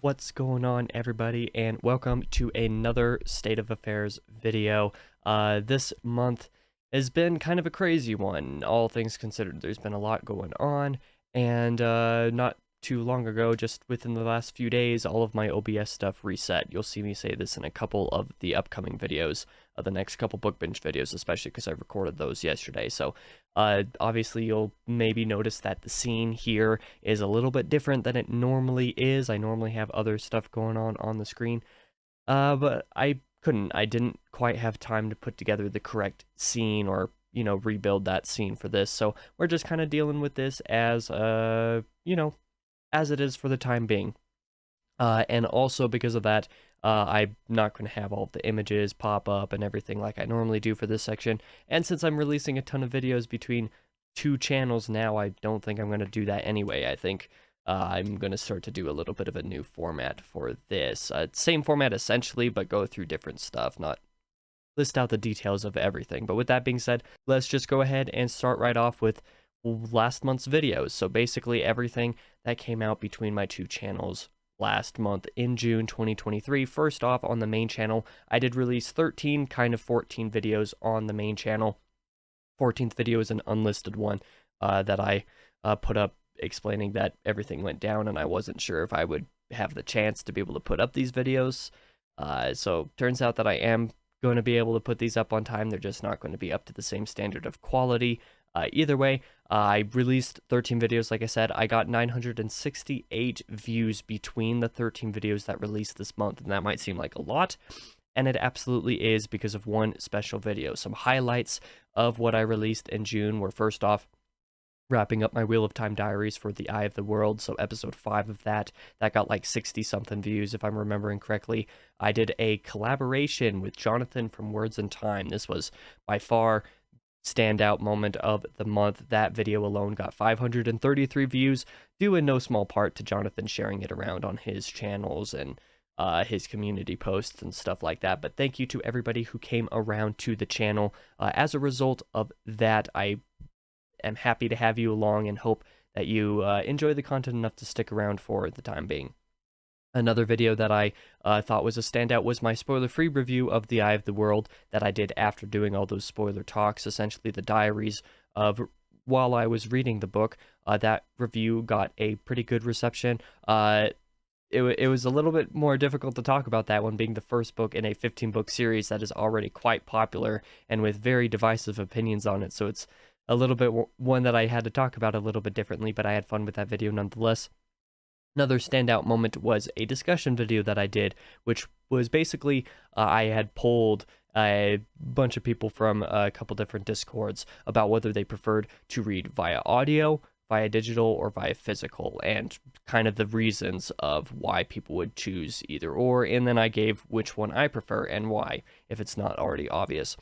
What's going on, everybody, and welcome to another State of Affairs video. This month has been kind of a crazy one, all things considered. There's been a lot going on, and not too long ago, just within the last few days, all of my OBS stuff reset. You'll see me say this in a couple of the upcoming videos, the next couple book binge videos, especially because I recorded those yesterday. So obviously you'll maybe notice that the scene here is a little bit different than it normally is. I normally have other stuff going on the screen, but I didn't quite have time to put together the correct scene or, rebuild that scene for this. So we're just kind of dealing with this as, as it is for the time being. And also because of that, I'm not going to have all of the images pop up and everything like I normally do for this section. And since I'm releasing a ton of videos between two channels now, I don't think I'm going to do that anyway. I think I'm going to start to do a little bit of a new format for this. Same format essentially, but go through different stuff, not list out the details of everything. But with that being said, let's just go ahead and start right off with last month's videos. So basically everything that came out between my two channels last month in June 2023. First off, on the main channel, I did release 13, kind of 14 videos on the main channel. 14th video is an unlisted one that I put up explaining that everything went down and I wasn't sure if I would have the chance to be able to put up these videos. So turns out that I am going to be able to put these up on time. They're just not going to be up to the same standard of quality. Either way, I released 13 videos, like I said. I got 968 views between the 13 videos that released this month, and that might seem like a lot, and it absolutely is because of one special video. Some highlights of what I released in June were, first off, wrapping up my Wheel of Time diaries for the Eye of the World, so episode 5 of that got like 60-something views, if I'm remembering correctly. I did a collaboration with Jonathan from Words in Time. This was by far standout moment of the month. That video alone got 533 views, due in no small part to Jonathan sharing it around on his channels and his community posts and stuff like that. But thank you to everybody who came around to the channel. As a result of that, I am happy to have you along and hope that you enjoy the content enough to stick around for the time being. Another video that I thought was a standout was my spoiler-free review of The Eye of the World that I did after doing all those spoiler talks, essentially the diaries of while I was reading the book. That review got a pretty good reception. It was a little bit more difficult to talk about that one, being the first book in a 15-book series that is already quite popular and with very divisive opinions on it, so it's a little bit one that I had to talk about a little bit differently, but I had fun with that video nonetheless. Another standout moment was a discussion video that I did, which was basically I had polled a bunch of people from a couple different Discords about whether they preferred to read via audio, via digital, or via physical, and kind of the reasons of why people would choose either or, and then I gave which one I prefer and why, if it's not already obvious.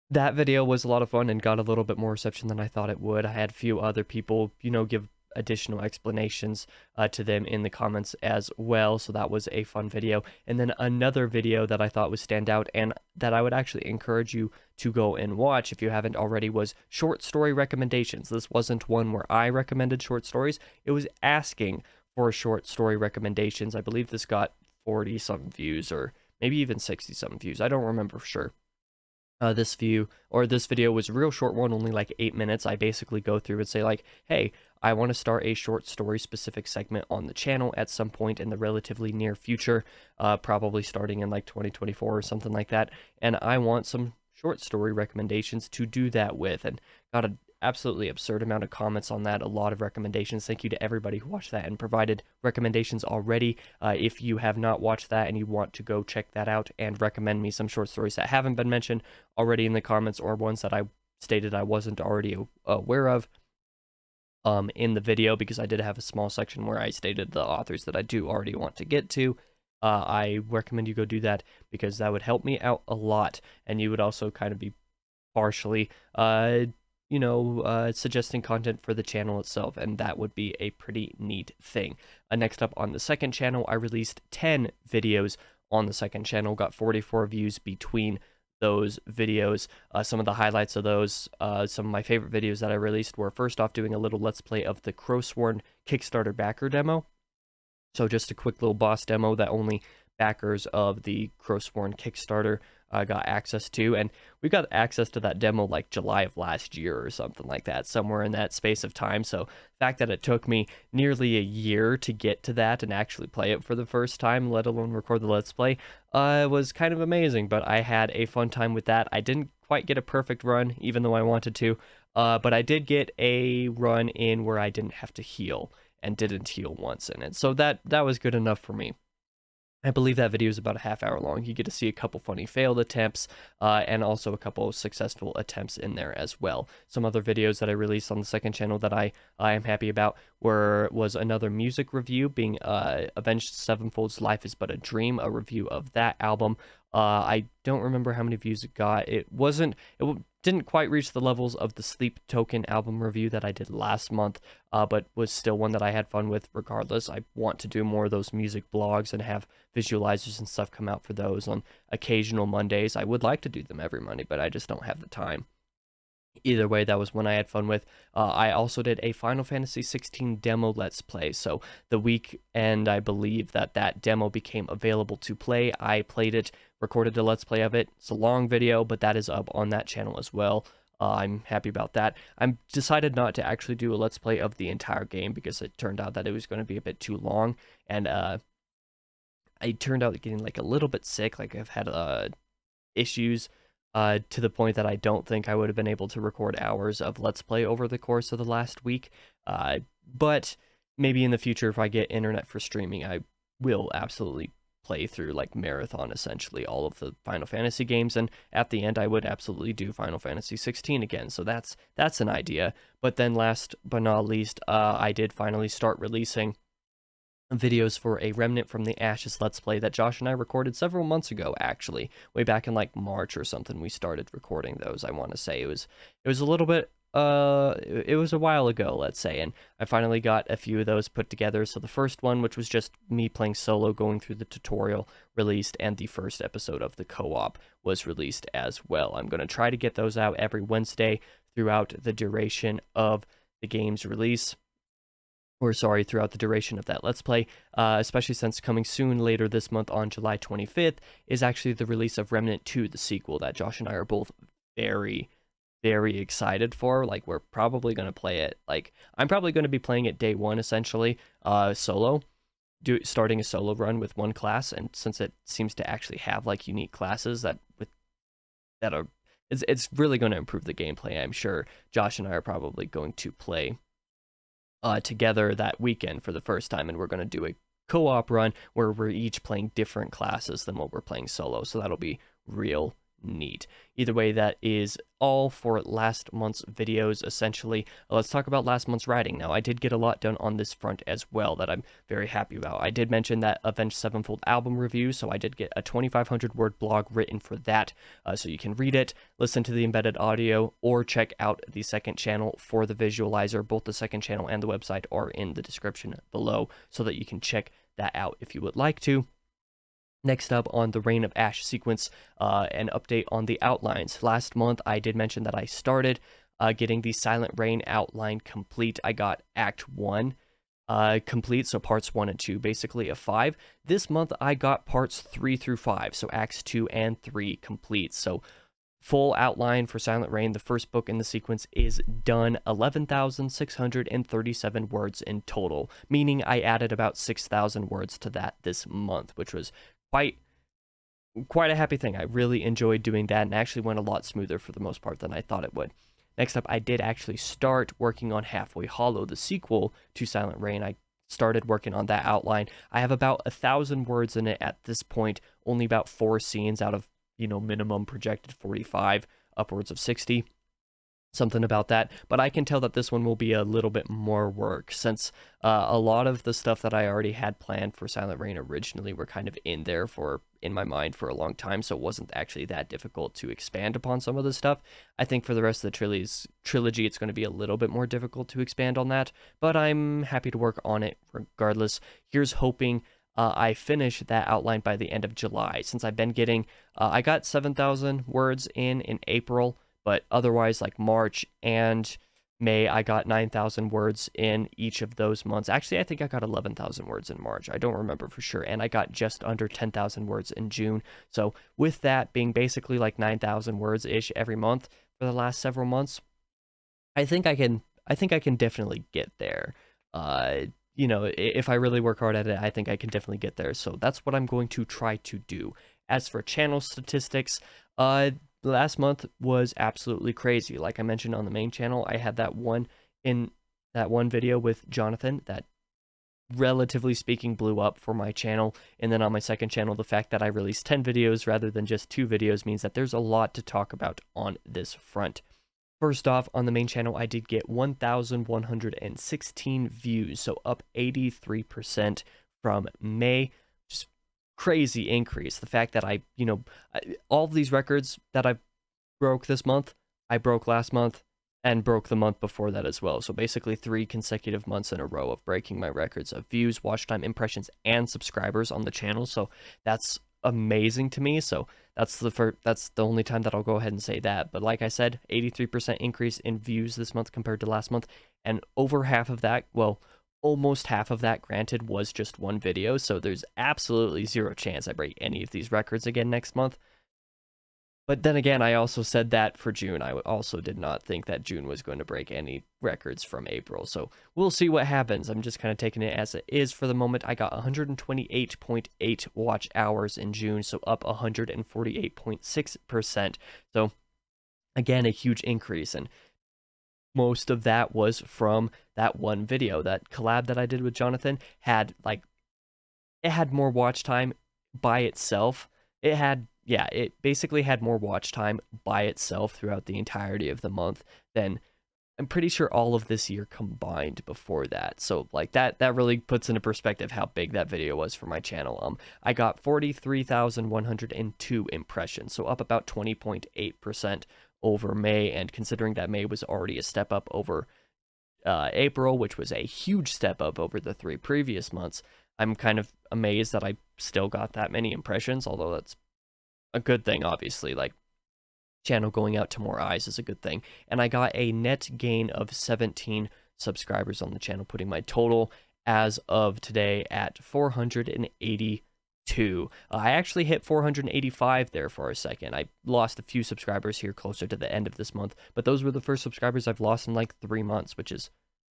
That video was a lot of fun and got a little bit more reception than I thought it would. I had a few other people, give additional explanations to them in the comments as well, so that was a fun video. And then another video that I thought was standout and that I would actually encourage you to go and watch if you haven't already was short story recommendations. This wasn't one where I recommended short stories, it was asking for short story recommendations. I believe this got 40-something views, or maybe even 60-something views, I don't remember for sure. This video was a real short one, only like 8 minutes. I basically go through and say like, hey, I want to start a short story specific segment on the channel at some point in the relatively near future, probably starting in like 2024 or something like that, and I want some short story recommendations to do that with, and got an absolutely absurd amount of comments on that, a lot of recommendations. Thank you to everybody who watched that and provided recommendations already. If you have not watched that and you want to go check that out and recommend me some short stories that haven't been mentioned already in the comments, or ones that I stated I wasn't already aware of in the video, because I did have a small section where I stated the authors that I do already want to get to, I recommend you go do that, because that would help me out a lot, and you would also kind of be partially suggesting content for the channel itself, and that would be a pretty neat thing. Next up, on the second channel, I released 10 videos on the second channel, got 44 views between those videos. Some of the highlights of those, some of my favorite videos that I released were, first off, doing a little Let's Play of the Crowsworn Kickstarter backer demo. So just a quick little boss demo that only backers of the Crowsworn Kickstarter got access to. And we got access to that demo like July of last year or something like that, somewhere in that space of time. So the fact that it took me nearly a year to get to that and actually play it for the first time, let alone record the Let's Play, was kind of amazing. But I had a fun time with that. I didn't quite get a perfect run, even though I wanted to. But I did get a run in where I didn't have to heal and didn't heal once in it. So that was good enough for me. I believe that video is about a half hour long. You get to see a couple funny failed attempts and also a couple successful attempts in there as well. Some other videos that I released on the second channel that I am happy about was another music review, being Avenged Sevenfold's Life is But a Dream, a review of that album. I don't remember how many views it got. It didn't quite reach the levels of the Sleep Token album review that I did last month, but was still one that I had fun with regardless. I want to do more of those music blogs and have visualizers and stuff come out for those on occasional Mondays. I would like to do them every Monday, but I just don't have the time. Either way, that was one I had fun with. I also did a Final Fantasy 16 demo Let's Play. So the weekend, I believe, that demo became available to play, I played it, recorded a Let's Play of it. It's a long video, but that is up on that channel as well. I'm happy about that. I'm decided not to actually do a Let's Play of the entire game because it turned out that it was going to be a bit too long. And I turned out getting like a little bit sick. Like I've had issues to the point that I don't think I would have been able to record hours of Let's Play over the course of the last week. But maybe in the future, if I get internet for streaming, I will absolutely play through, like, marathon, essentially, all of the Final Fantasy games. And at the end, I would absolutely do Final Fantasy 16 again. So that's an idea. But then last but not least, I did finally start releasing videos for a Remnant from the Ashes Let's Play that Josh and I recorded several months ago, actually. Way back in like March or something, we started recording those. I want to say it was a little bit it was a while ago, let's say, and I finally got a few of those put together. So the first one, which was just me playing solo, going through the tutorial, released, and the first episode of the co-op was released as well. I'm going to try to get those out every Wednesday throughout the duration of the game's release. Or sorry, throughout the duration of that Let's Play, especially since coming soon later this month on July 25th is actually the release of Remnant 2, the sequel that Josh and I are both very, very excited for. Like, we're probably going to play it, like, I'm probably going to be playing it day one, essentially, solo, starting a solo run with one class, and since it seems to actually have, like, unique classes that are, it's really going to improve the gameplay, I'm sure. Josh and I are probably going to play together that weekend for the first time, and we're going to do a co-op run where we're each playing different classes than what we're playing solo, so that'll be real neat. Either way, that is all for last month's videos, essentially. Let's talk about last month's writing now. I did get a lot done on this front as well that I'm very happy about. I did mention that Avenged Sevenfold album review, so I did get a 2,500 word blog written for that, so you can read it, listen to the embedded audio, or check out the second channel for the visualizer. Both the second channel and the website are in the description below, so that you can check that out if you would like to. Next up on the Reign of Ash sequence, an update on the outlines. Last month, I did mention that I started getting the Silent Reign outline complete. I got Act 1 complete, so parts 1 and 2, basically of 5. This month, I got parts 3 through 5, so Acts 2 and 3 complete. So full outline for Silent Reign, the first book in the sequence, is done. 11,637 words in total, meaning I added about 6,000 words to that this month, which was quite a happy thing. I really enjoyed doing that, and actually went a lot smoother for the most part than I thought it would. Next up, I did actually start working on Halfway Hollow, the sequel to Silent Reign. I started working on that outline. I have about 1,000 words in it at this point, only about 4 scenes out of, minimum projected 45, upwards of 60. Something about that, but I can tell that this one will be a little bit more work, since a lot of the stuff that I already had planned for Silent Reign originally were kind of in my mind for a long time, so it wasn't actually that difficult to expand upon some of the stuff. I think for the rest of the trilogy, it's going to be a little bit more difficult to expand on that, but I'm happy to work on it regardless. Here's hoping I finish that outline by the end of July, since I've been getting, I got 7,000 words in April, but otherwise, like March and May, I got 9,000 words in each of those months. Actually, I think I got 11,000 words in March. I don't remember for sure. And I got just under 10,000 words in June. So with that being basically like 9,000 words-ish every month for the last several months, I think I can definitely get there. If I really work hard at it, I think I can definitely get there. So that's what I'm going to try to do. As for channel statistics, last month was absolutely crazy. Like I mentioned on the main channel, I had that one video with Jonathan that, relatively speaking, blew up for my channel. And then on my second channel, the fact that I released 10 videos rather than just 2 videos means that there's a lot to talk about on this front. First off, on the main channel, I did get 1,116 views, so up 83% from May. Just crazy increase. The fact that all of these records that I broke this month, I broke last month and broke the month before that as well. So basically 3 consecutive months in a row of breaking my records of views, watch time, impressions, and subscribers on the channel. So that's amazing to me. So that's the only time that I'll go ahead and say that. But like I said, 83% increase in views this month compared to last month, and over half of that, well, almost half of that, granted, was just one video. So there's absolutely zero chance I break any of these records again next month. But then again, I also said that for June. I also did not think that June was going to break any records from April. So we'll see what happens. I'm just kind of taking it as it is for the moment. I got 128.8 watch hours in June, so up 148.6%. So again, a huge increase. And most of that was from that one video. That collab that I did with Jonathan had it had more watch time by itself. It basically had more watch time by itself throughout the entirety of the month than I'm pretty sure all of this year combined before that. So like that really puts into perspective how big that video was for my channel. I got 43,102 impressions, so up about 20.8% over May, and considering that May was already a step up over April, which was a huge step up over the 3 previous months, I'm kind of amazed that I still got that many impressions, although that's a good thing, obviously. Like, channel going out to more eyes is a good thing. And I got a net gain of 17 subscribers on the channel, putting my total as of today at 482. I actually hit 485 there for a second. I lost a few subscribers here closer to the end of this month, but those were the first subscribers I've lost in like 3 months, which is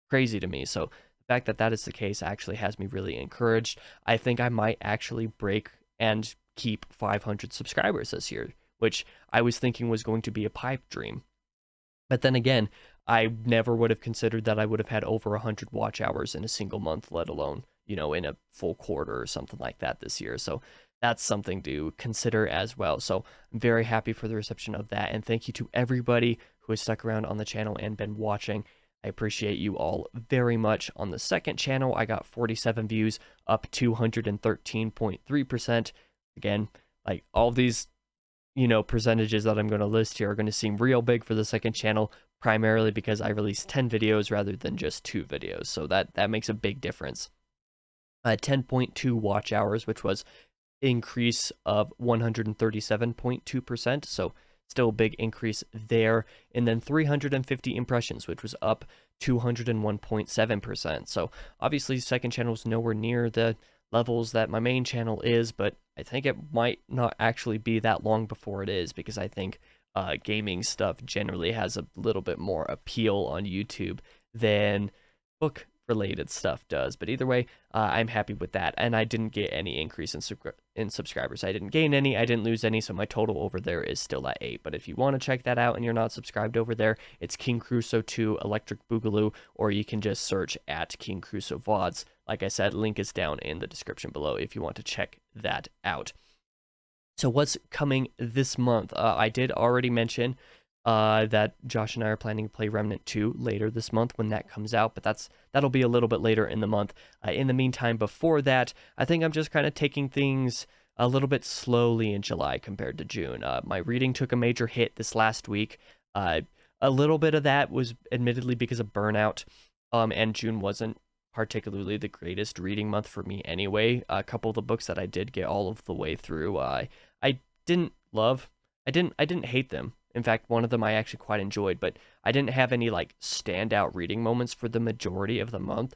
crazy to me. So the fact that that is the case actually has me really encouraged. I think I might actually break and keep 500 subscribers this year, which I was thinking was going to be a pipe dream. But then again, I never would have considered that I would have had over 100 watch hours in a single month, let alone, in a full quarter or something like that this year. So that's something to consider as well. So I'm very happy for the reception of that. And thank you to everybody who has stuck around on the channel and been watching. I appreciate you all very much. On the second channel, I got 47 views, up 213.3%. Again, like all these, percentages that I'm going to list here are going to seem real big for the second channel, primarily because I released 10 videos rather than just 2 videos. So that makes a big difference. 10.2 watch hours, which was increase of 137.2%. So still a big increase there. And then 350 impressions, which was up 201.7%. So obviously second channel is nowhere near the levels that my main channel is, but I think it might not actually be that long before it is, because I think gaming stuff generally has a little bit more appeal on YouTube than book related stuff does. But either way, I'm happy with that, and I didn't get any increase in subscribers. I didn't gain any, I didn't lose any, so my total over there is still at 8. But if you want to check that out and you're not subscribed over there, it's King Crusoe 2 Electric Boogaloo, or you can just search at King Crusoe VODs. Like I said, link is down in the description below if you want to check that out. So what's coming this month? I did already mention that Josh and I are planning to play Remnant 2 later this month when that comes out, but that'll be a little bit later in the month. In the meantime, before that, I think I'm just kind of taking things a little bit slowly in July compared to June. My reading took a major hit this last week. A little bit of that was admittedly because of burnout, and June wasn't particularly the greatest reading month for me anyway. A couple of the books that I did get all of the way through, I didn't love. I didn't hate them. In fact, one of them I actually quite enjoyed, but I didn't have any like standout reading moments for the majority of the month.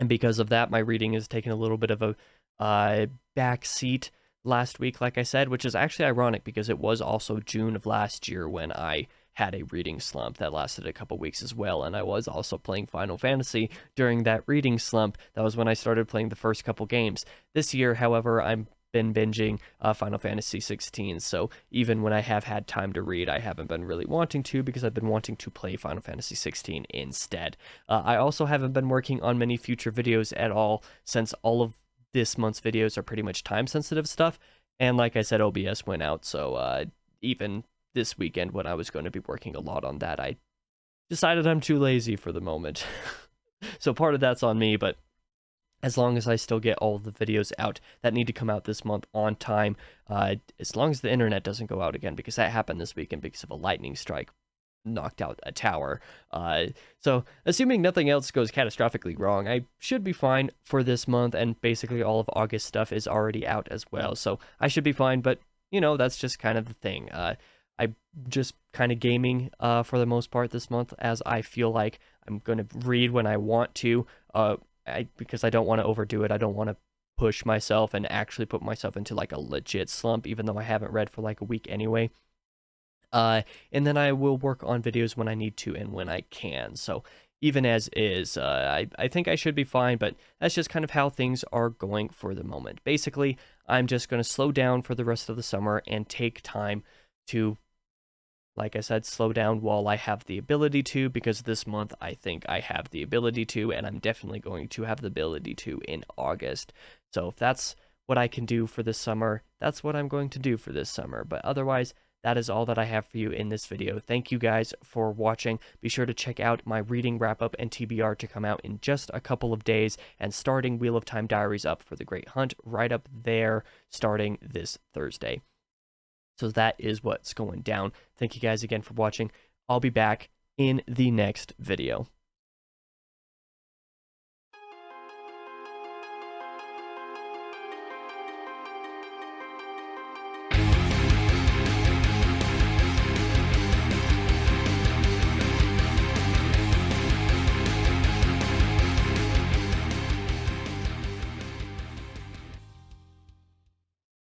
And because of that, my reading has taken a little bit of a back seat last week, like I said, which is actually ironic because it was also June of last year when I had a reading slump that lasted a couple weeks as well. And I was also playing Final Fantasy during that reading slump. That was when I started playing the first couple games. This year, however, I'm been binging Final Fantasy 16, so even when I have had time to read, I haven't been really wanting to because I've been wanting to play Final Fantasy 16 instead. I also haven't been working on many future videos at all since all of this month's videos are pretty much time-sensitive stuff, and like I said, OBS went out, so even this weekend when I was going to be working a lot on that, I decided I'm too lazy for the moment. So part of that's on me, but as long as I still get all the videos out that need to come out this month on time, as long as the internet doesn't go out again, because that happened this weekend because of a lightning strike, knocked out a tower. So assuming nothing else goes catastrophically wrong, I should be fine for this month, and basically all of August stuff is already out as well, so I should be fine, but, you know, that's just kind of the thing. I'm just kind of gaming for the most part this month, as I feel like I'm going to read when I want to, because I don't want to overdo it. I don't want to push myself and actually put myself into like a legit slump, even though I haven't read for like a week anyway. And then I will work on videos when I need to and when I can. So even as is, I think I should be fine, but that's just kind of how things are going for the moment. Basically, I'm just going to slow down for the rest of the summer and take time to, like I said, slow down while I have the ability to, because this month I think I have the ability to, and I'm definitely going to have the ability to in August. So if that's what I can do for this summer, that's what I'm going to do for this summer. But otherwise, that is all that I have for you in this video. Thank you guys for watching. Be sure to check out my reading wrap-up and TBR to come out in just a couple of days, and starting Wheel of Time Diaries up for the Great Hunt right up there starting this Thursday. So that is what's going down. Thank you guys again for watching. I'll be back in the next video.